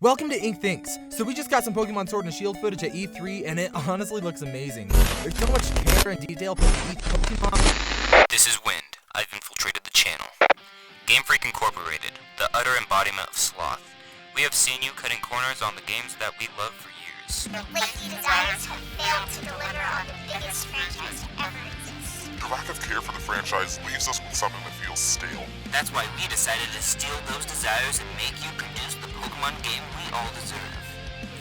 Welcome to InkThinks. So we just got some Pokemon Sword and Shield footage at E3, and it honestly looks amazing. There's so much care and detail put into each Pokemon. This is Wind. I've infiltrated the channel. Game Freak Incorporated, the utter embodiment of sloth. We have seen you cutting corners on the games that we love for years. The lazy desires have failed to deliver on the biggest franchise to ever exist. Your lack of care for the franchise leaves us with something that feels stale. That's why we decided to steal those desires and make you produce the Pokemon game we all deserve.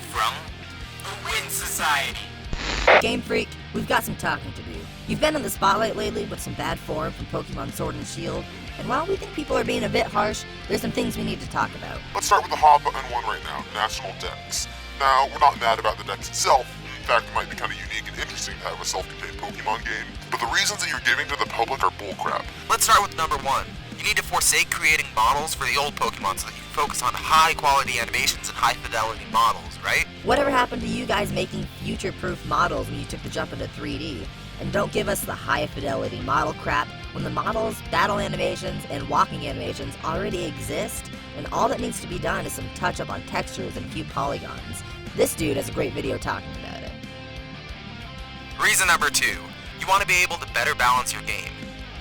From the Wind Society. Game Freak, we've got some talking to do. You've been in the spotlight lately with some bad form from Pokemon Sword and Shield, and while we think people are being a bit harsh, there's some things we need to talk about. Let's start with the hot button one right now, National Dex. Now, we're not mad about the Dex itself. In fact, it might be kind of unique and interesting to have a self-contained Pokemon game, but the reasons that you're giving to the public are bullcrap. Let's start with number one. You need to forsake creating models for the old Pokemon so that you can focus on high-quality animations and high-fidelity models, right? Whatever happened to you guys making future-proof models when you took the jump into 3D? And don't give us the high-fidelity model crap when the models, battle animations, and walking animations already exist, and all that needs to be done is some touch-up on textures and a few polygons. This dude has a great video talking about it. Reason number two. You want to be able to better balance your game.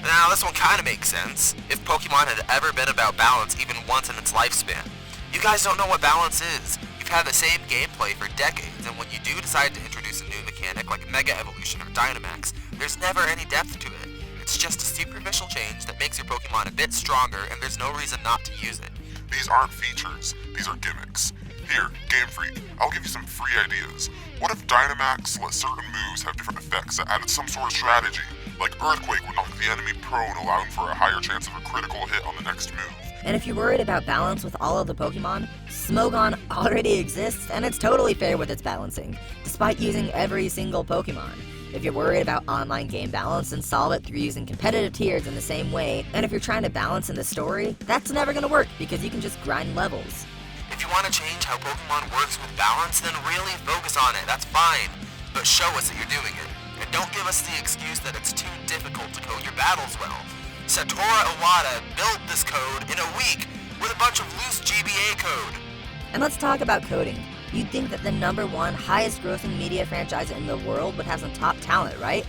Now, this one kind of makes sense. If Pokemon had ever been about balance even once in its lifespan. You guys don't know what balance is. You've had the same gameplay for decades, and when you do decide to introduce a new mechanic like Mega Evolution or Dynamax, there's never any depth to it. It's just a superficial change that makes your Pokemon a bit stronger, and there's no reason not to use it. These aren't features, these are gimmicks. Here, Game Freak, I'll give you some free ideas. What if Dynamax let certain moves have different effects that added some sort of strategy? Like Earthquake would knock the enemy prone, allowing for a higher chance of a critical hit on the next move. And if you're worried about balance with all of the Pokemon, Smogon already exists, and it's totally fair with its balancing, despite using every single Pokemon. If you're worried about online game balance, then solve it through using competitive tiers in the same way, and if you're trying to balance in the story, that's never gonna work because you can just grind levels. If you want to change how Pokemon works with balance, then really focus on it, that's fine. But show us that you're doing it. And don't give us the excuse that it's too difficult to code your battles well. Satoru Iwata built this code in a week with a bunch of loose GBA code. And let's talk about coding. You'd think that the #1 highest grossing media franchise in the world would have some top talent, right?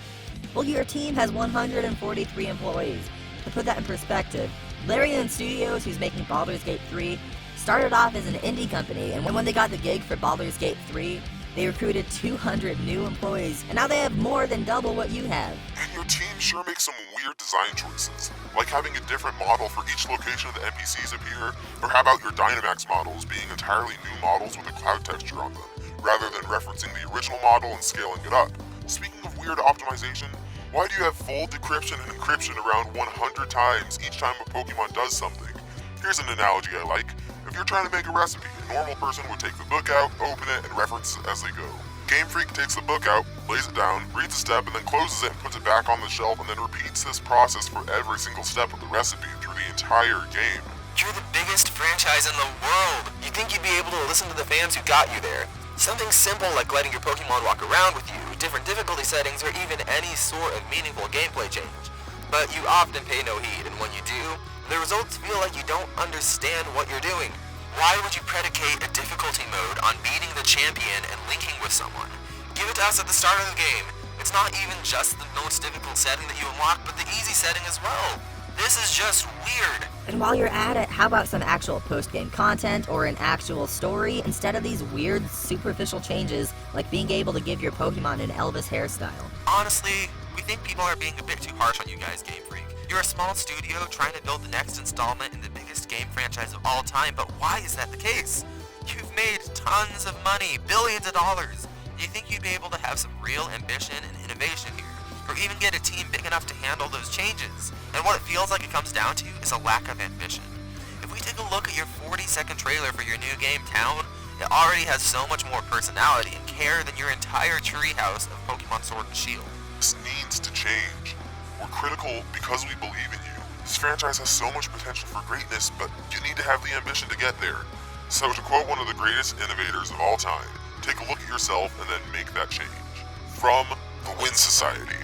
Well, your team has 143 employees. To put that in perspective, Larian Studios, who's making Baldur's Gate 3, started off as an indie company, and when they got the gig for Baldur's Gate 3, they recruited 200 new employees, and now they have more than double what you have. And your team sure makes some weird design choices, like having a different model for each location the NPCs appear, or how about your Dynamax models being entirely new models with a cloud texture on them, rather than referencing the original model and scaling it up. Speaking of weird optimization, why do you have full decryption and encryption around 100 times each time a Pokemon does something? Here's an analogy I like. If you're trying to make a recipe, a normal person would take the book out, open it, and reference it as they go. Game Freak takes the book out, lays it down, reads a step, and then closes it and puts it back on the shelf, and then repeats this process for every single step of the recipe through the entire game. You're the biggest franchise in the world. You think you'd be able to listen to the fans who got you there. Something simple like letting your Pokemon walk around with you, different difficulty settings, or even any sort of meaningful gameplay change. But you often pay no heed, and when you do, the results feel like you don't understand what you're doing. Why would you predicate a difficulty mode on beating the champion and linking with someone? Give it to us at the start of the game. It's not even just the most difficult setting that you unlock, but the easy setting as well. This is just weird. And while you're at it, how about some actual post-game content or an actual story instead of these weird, superficial changes like being able to give your Pokemon an Elvis hairstyle? Honestly, we think people are being a bit too harsh on you guys, Game Freak. You're a small studio trying to build the next installment in the biggest game franchise of all time, but why is that the case? You've made tons of money, billions of dollars. Do you think you'd be able to have some real ambition and innovation here? Or even get a team big enough to handle those changes? And what it feels like it comes down to is a lack of ambition. If we take a look at your 40-second trailer for your new game, Town, it already has so much more personality and care than your entire treehouse of Pokemon Sword and Shield. This needs to change. We're critical because we believe in you. This franchise has so much potential for greatness, but you need to have the ambition to get there. So to quote one of the greatest innovators of all time, take a look at yourself and then make that change. From the Wind Society.